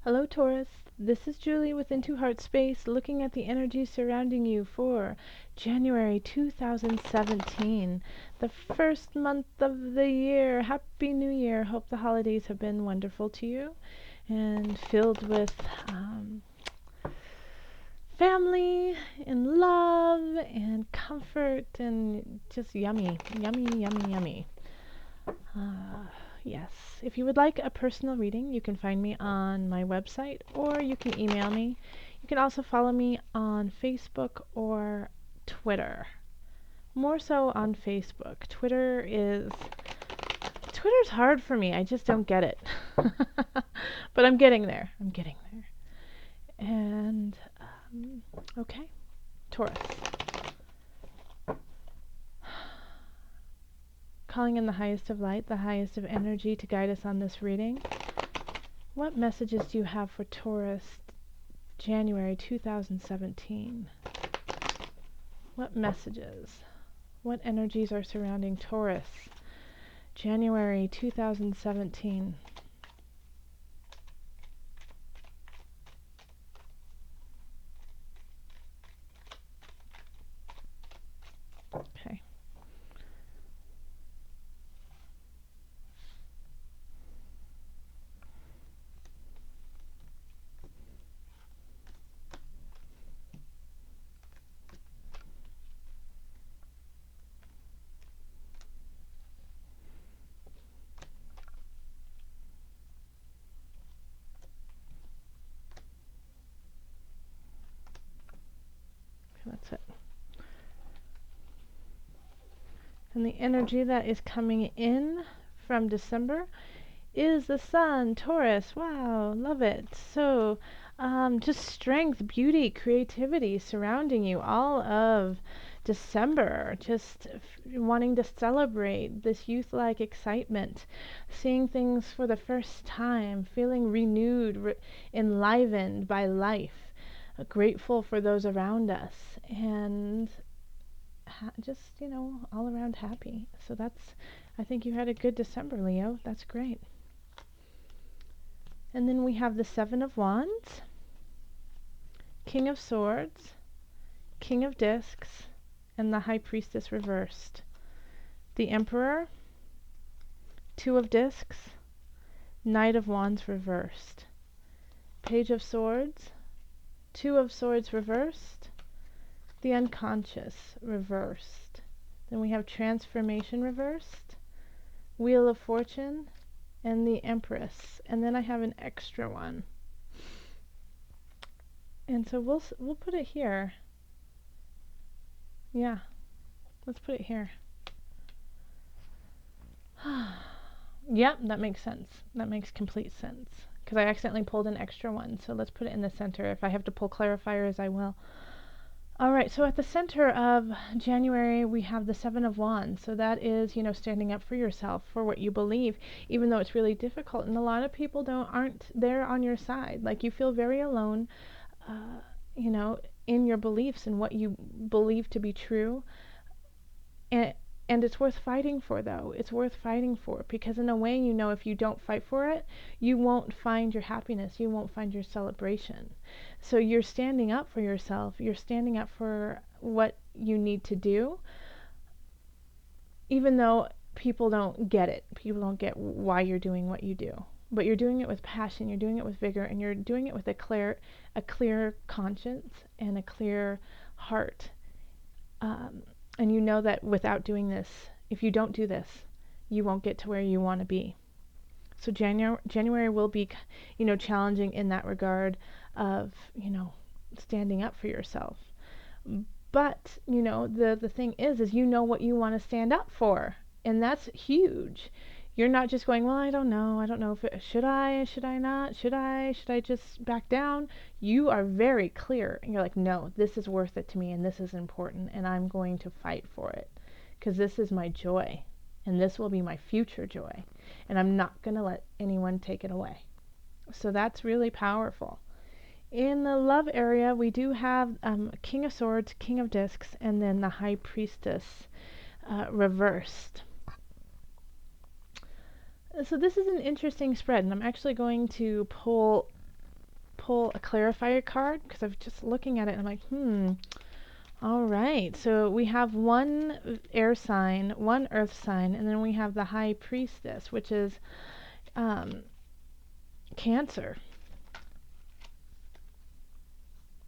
Hello Taurus, this is Julie with Into Heartspace looking at the energy surrounding you for January 2017, the first month of the year. Happy New Year. Hope the holidays have been wonderful to you and filled with family and love and comfort and just yummy, yummy, yummy, yummy. Yes, if you would like a personal reading, you can find me on my website or you can email me. You can also follow me on Facebook or Twitter. More so on Facebook. Twitter's hard for me. I just don't get it. But I'm getting there. And, okay, Taurus. Calling in the highest of light, the highest of energy to guide us on this reading. What messages do you have for Taurus, January 2017? What messages? What energies are surrounding Taurus, January 2017? Okay. That's it. And the energy that is coming in from December is the sun, Taurus. Wow, love it. So, just strength, beauty, creativity surrounding you all of December. Just wanting to celebrate this youth-like excitement, seeing things for the first time, feeling renewed, enlivened by life, grateful for those around us, and just, all around happy. So I think you had a good December, Leo. That's great. And then we have the Seven of Wands, King of Swords, King of Discs, and the High Priestess reversed. The Emperor, Two of Discs, Knight of Wands reversed. Page of Swords, Two of Swords reversed, the Unconscious reversed. Then we have Transformation reversed, Wheel of Fortune, and the Empress. And then I have an extra one. And so we'll put it here. Yeah, let's put it here. Yep, that makes sense. That makes complete sense. Because I accidentally pulled an extra one. So let's put it in the center. If I have to pull clarifiers, I will. Alright, so at the center of January, we have the Seven of Wands. So that is, standing up for yourself, for what you believe, even though it's really difficult. And a lot of people aren't there on your side. Like, you feel very alone, in your beliefs and what you believe to be true. And it's worth fighting for, though. It's worth fighting for, because in a way, if you don't fight for it, you won't find your happiness. You won't find your celebration. So you're standing up for yourself. You're standing up for what you need to do, even though people don't get it. People don't get why you're doing what you do. But you're doing it with passion. You're doing it with vigor, and you're doing it with a clear conscience and a clear heart. And you know that without doing this, if you don't do this, you won't get to where you want to be. So January will be, challenging in that regard of, standing up for yourself. But, the thing is what you want to stand up for. And that's huge. You're not just going, well, I don't know if should I not, should I just back down? You are very clear, and you're like, no, this is worth it to me, and this is important, and I'm going to fight for it, because this is my joy, and this will be my future joy, and I'm not going to let anyone take it away. So that's really powerful. In the love area, we do have King of Swords, King of Discs, and then the High Priestess reversed. So this is an interesting spread, and I'm actually going to pull pull a clarifier card because I'm just looking at it and I'm like, all right. So we have one air sign, one earth sign, and then we have the High Priestess, which is Cancer.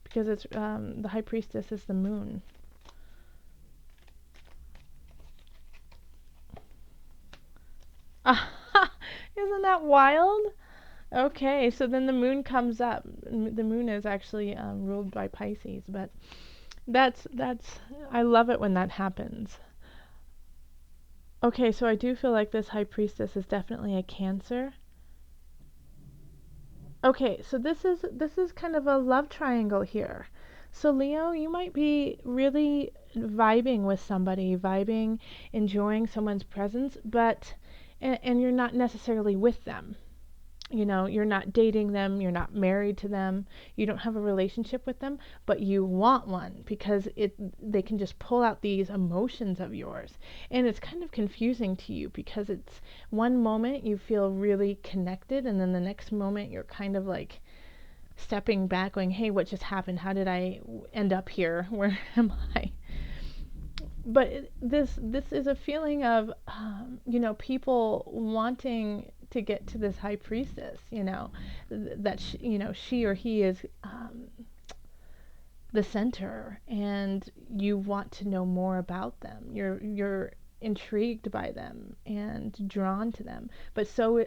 Because it's the High Priestess is the moon. Isn't that wild? Okay, so then the moon comes up. The moon is actually ruled by Pisces, but that's I love it when that happens. Okay, so I do feel like this High Priestess is definitely a Cancer. Okay, so this is kind of a love triangle here. So Leo, you might be really vibing with somebody, enjoying someone's presence, but and you're not necessarily with them. You know, you're not dating them, you're not married to them, you don't have a relationship with them, but you want one because they can just pull out these emotions of yours. And it's kind of confusing to you because it's one moment you feel really connected and then the next moment you're kind of like stepping back going, "Hey, what just happened? How did I end up here? Where am I?" But this is a feeling of people wanting to get to this High Priestess, that she or he is the center, and you want to know more about them. You're intrigued by them and drawn to them, but so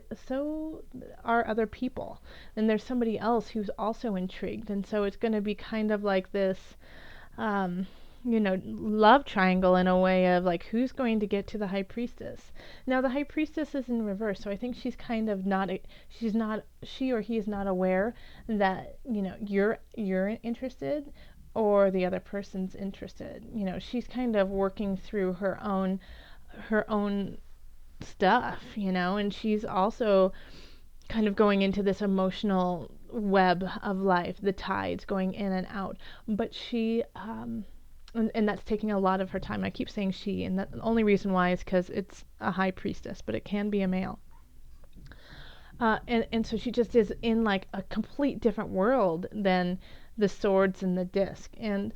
are other people, and there's somebody else who's also intrigued, and so it's going to be kind of like this love triangle in a way of like who's going to get to the High Priestess. Now the High Priestess is in reverse, so I think she's kind of not she or he is not aware that you're interested or the other person's interested. She's kind of working through her own stuff, and she's also kind of going into this emotional web of life, the tides going in and out, but she and that's taking a lot of her time. I keep saying she, and the only reason why is because it's a High Priestess, but it can be a male. And so she just is in like a complete different world than the swords and the disc. And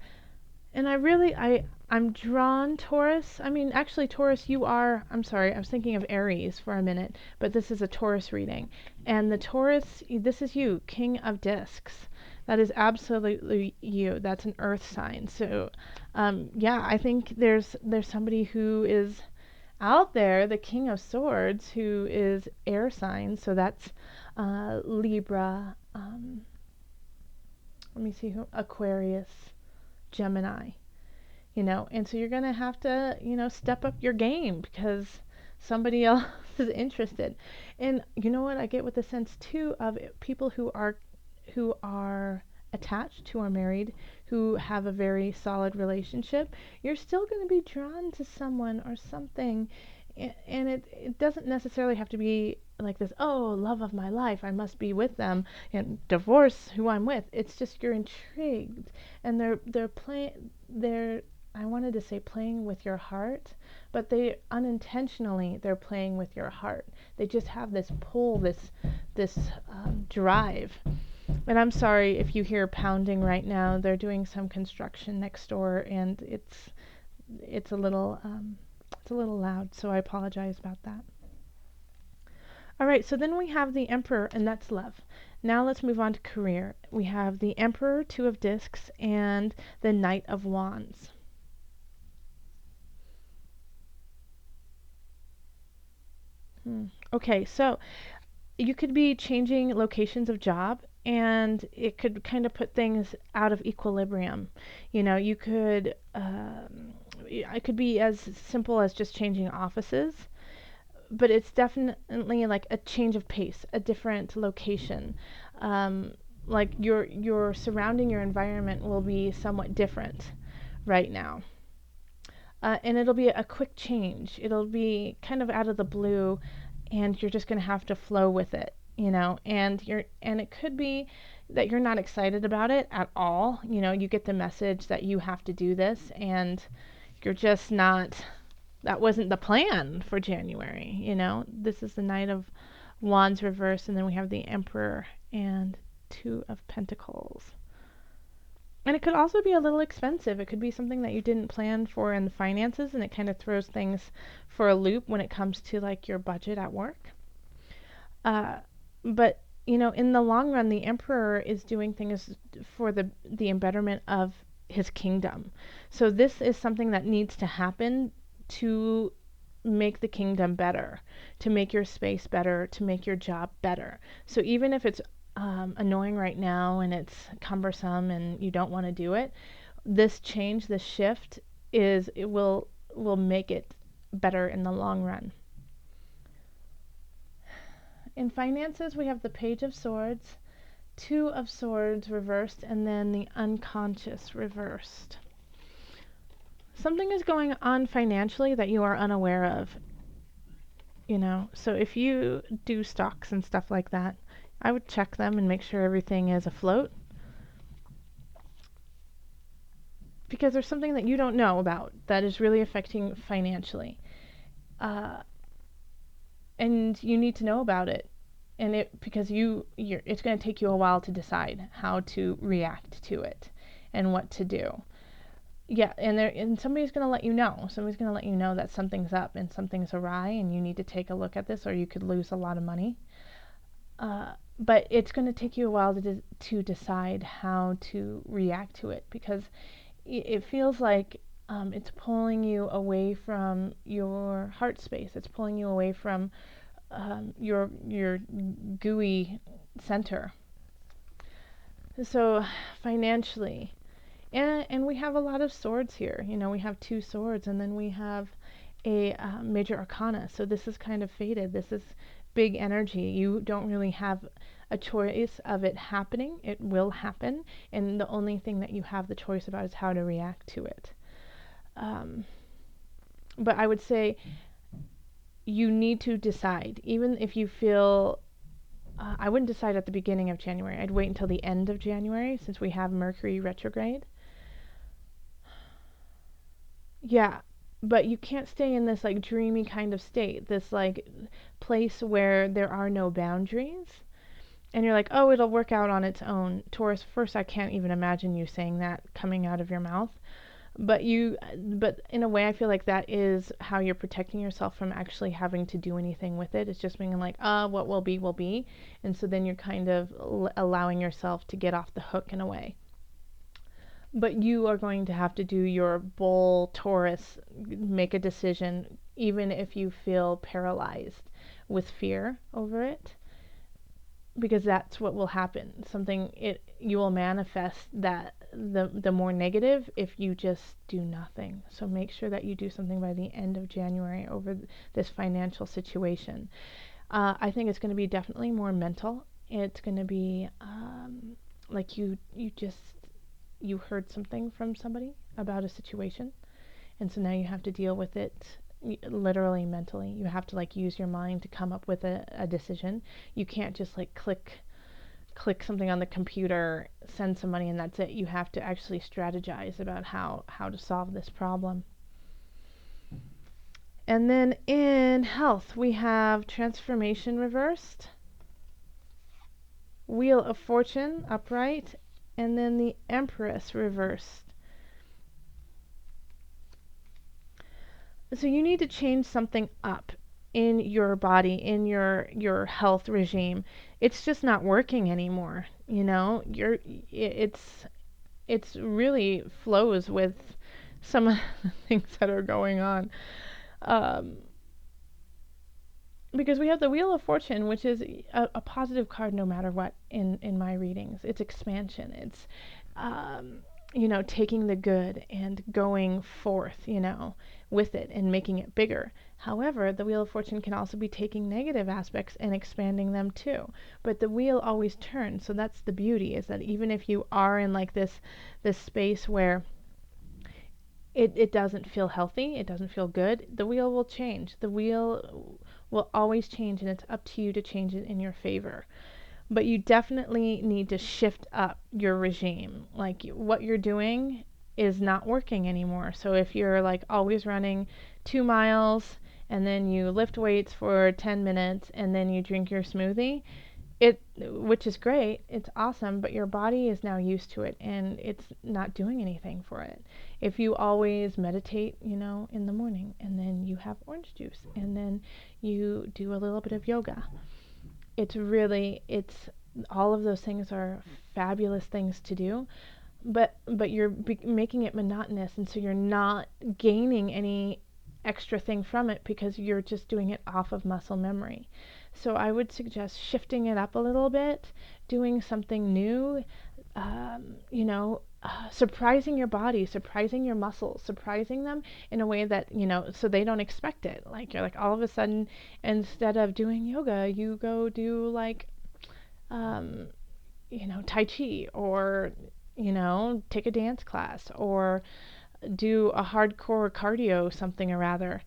I'm drawn, Taurus. I mean, actually, Taurus, I'm sorry, I was thinking of Aries for a minute, but this is a Taurus reading. And the Taurus, this is you, King of Discs. That is absolutely you. That's an earth sign. So, I think there's somebody who is out there, the King of Swords, who is air sign. So that's Libra. Let me see Aquarius, Gemini. And so you're going to have to, step up your game because somebody else is interested. And you know what I get with the sense too of people who are attached, who are married, who have a very solid relationship, you're still going to be drawn to someone or something. And it doesn't necessarily have to be like this, oh, love of my life, I must be with them and divorce who I'm with. It's just you're intrigued and they're I wanted to say playing with your heart, but they're playing with your heart. They just have this pull, this drive. And I'm sorry if you hear pounding right now. They're doing some construction next door, and it's a little loud. So I apologize about that. All right. So then we have the Emperor, and that's love. Now let's move on to career. We have the Emperor, Two of Discs, and the Knight of Wands. Okay, so you could be changing locations of job and it could kind of put things out of equilibrium. You could, it could be as simple as just changing offices, but it's definitely like a change of pace, a different location. Like your surrounding, your environment will be somewhat different right now. And it'll be a quick change. It'll be kind of out of the blue, and you're just going to have to flow with it, And it could be that you're not excited about it at all. You get the message that you have to do this, and you're just not. That wasn't the plan for January. This is the Knight of Wands reverse, and then we have the Emperor and Two of Pentacles. And it could also be a little expensive. It could be something that you didn't plan for in the finances, and it kind of throws things for a loop when it comes to like your budget at work. But in the long run, the Emperor is doing things for the embetterment of his kingdom. So this is something that needs to happen to make the kingdom better, to make your space better, to make your job better. So even if it's annoying right now and it's cumbersome and you don't want to do it, this change, this shift it will make it better in the long run. In finances, we have the Page of Swords, Two of Swords reversed, and then the Unconscious reversed. Something is going on financially that you are unaware of. So if you do stocks and stuff like that, I would check them and make sure everything is afloat. Because there's something that you don't know about that is really affecting financially. And you need to know about it. And because it's going to take you a while to decide how to react to it and what to do. Yeah, and somebody's going to let you know. Somebody's going to let you know that something's up and something's awry and you need to take a look at this, or you could lose a lot of money. But it's going to take you a while to decide how to react to it, because it feels like it's pulling you away from your heart space. It's pulling you away from your gooey center. So financially, and we have a lot of swords here. We have two swords, and then we have a major arcana. So this is kind of fated. This is big energy. You don't really have a choice of it happening. It will happen, and the only thing that you have the choice about is how to react to it. But I would say you need to decide. Even if you feel I wouldn't decide at the beginning of January. I'd wait until the end of January, since we have Mercury retrograde. Yeah, but you can't stay in this like dreamy kind of state, this like place where there are no boundaries. And you're like, oh, it'll work out on its own. Taurus, first, I can't even imagine you saying that coming out of your mouth. But in a way, I feel like that is how you're protecting yourself from actually having to do anything with it. It's just being like, what will be, will be. And so then you're kind of allowing yourself to get off the hook in a way. But you are going to have to do your bull Taurus, make a decision, even if you feel paralyzed with fear over it. Because that's what will happen. You will manifest that the more negative if you just do nothing. So make sure that you do something by the end of January over this financial situation. I think it's going to be definitely more mental. It's going to be like you heard something from somebody about a situation, and so now you have to deal with it literally mentally. You have to like use your mind to come up with a decision. You can't just like click something on the computer, send some money, and that's it. You have to actually strategize about how to solve this problem. And then in health, we have transformation reversed, wheel of fortune upright, and then the Empress reversed. So you need to change something up in your body, in your health regime. It's just not working anymore. It's really flows with some of the things that are going on. Because we have the Wheel of Fortune, which is a positive card no matter what in my readings. It's expansion. It's taking the good and going forth, with it and making it bigger. However, the Wheel of Fortune can also be taking negative aspects and expanding them too. But the wheel always turns, so that's the beauty, is that even if you are in like this space where it doesn't feel healthy, it doesn't feel good, the wheel will change. The wheel will always change, and it's up to you to change it in your favor. But you definitely need to shift up your regime. Like what you're doing is not working anymore. So if you're like always running 2 miles and then you lift weights for 10 minutes and then you drink your smoothie, which is great, it's awesome, but your body is now used to it and it's not doing anything for it. If you always meditate, in the morning, and then you have orange juice, and then you do a little bit of yoga, it's all of those things are fabulous things to do, but you're making it monotonous, and so you're not gaining any extra thing from it because you're just doing it off of muscle memory. So I would suggest shifting it up a little bit, doing something new, surprising your body, surprising your muscles, surprising them in a way that, so they don't expect it. Like, you're like, all of a sudden, instead of doing yoga, you go do like, Tai Chi, or, take a dance class, or do a hardcore cardio something or rather.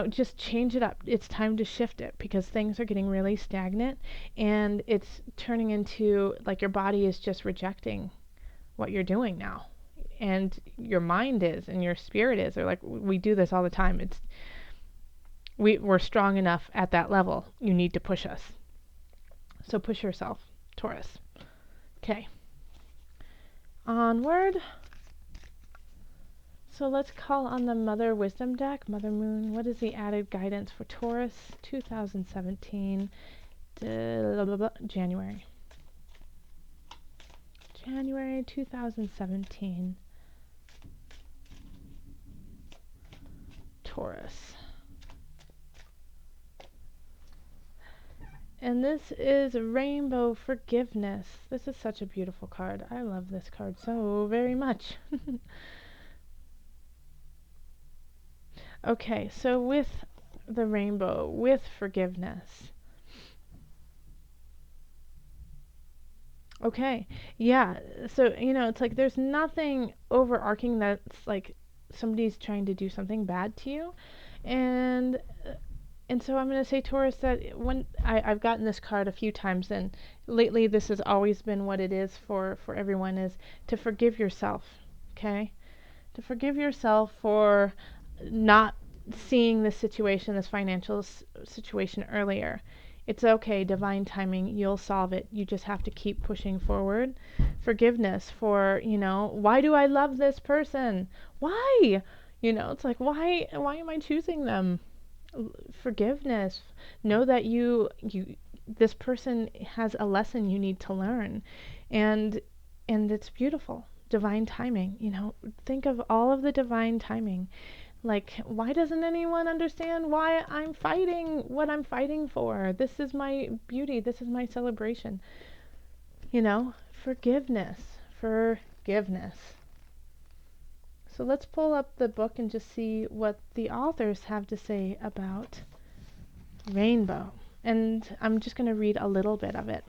Just change it up. It's time to shift it because things are getting really stagnant, and it's turning into like your body is just rejecting what you're doing now. And your mind is, and your spirit is. They're like, we do this all the time. We're strong enough at that level. You need to push us. So push yourself, Taurus. Okay. Onward. So let's call on the Mother Wisdom deck. Mother Moon, what is the added guidance for Taurus 2017, January? January 2017. Taurus. And this is Rainbow Forgiveness. This is such a beautiful card. I love this card so very much. Okay, so with the rainbow, with forgiveness. Okay, yeah, so, it's like there's nothing overarching that's like somebody's trying to do something bad to you. And so I'm going to say, Taurus, that when I've gotten this card a few times, and lately this has always been what it is for everyone, is to forgive yourself, okay? To forgive yourself for not seeing this situation, this financial situation earlier. It's okay, divine timing, you'll solve it. You just have to keep pushing forward. Forgiveness for, why do I love this person? Why? It's like, why am I choosing them? Forgiveness. Know that this person has a lesson you need to learn. And it's beautiful. Divine timing, think of all of the divine timing. Like, why doesn't anyone understand why I'm fighting what I'm fighting for? This is my beauty. This is my celebration. Forgiveness. Forgiveness. So let's pull up the book and just see what the authors have to say about rainbow. And I'm just going to read a little bit of it.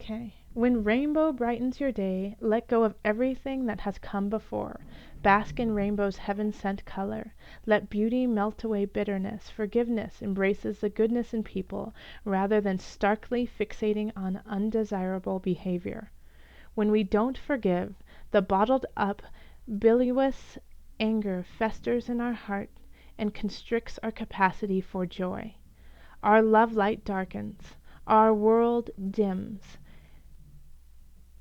Okay. When rainbow brightens your day, let go of everything that has come before. Bask in rainbow's heaven-sent color. Let beauty melt away bitterness. Forgiveness embraces the goodness in people rather than starkly fixating on undesirable behavior. When we don't forgive, the bottled up, bilious anger festers in our heart and constricts our capacity for joy. Our love light darkens. Our world dims.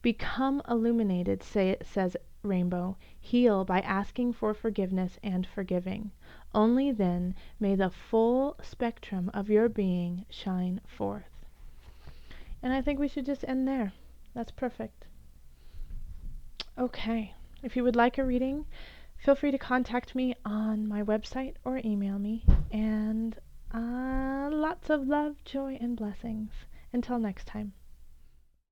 Become illuminated, says Rainbow. Heal by asking for forgiveness and forgiving. Only then may the full spectrum of your being shine forth. And I think we should just end there. That's perfect. Okay. If you would like a reading, feel free to contact me on my website or email me. And lots of love, joy, and blessings. Until next time.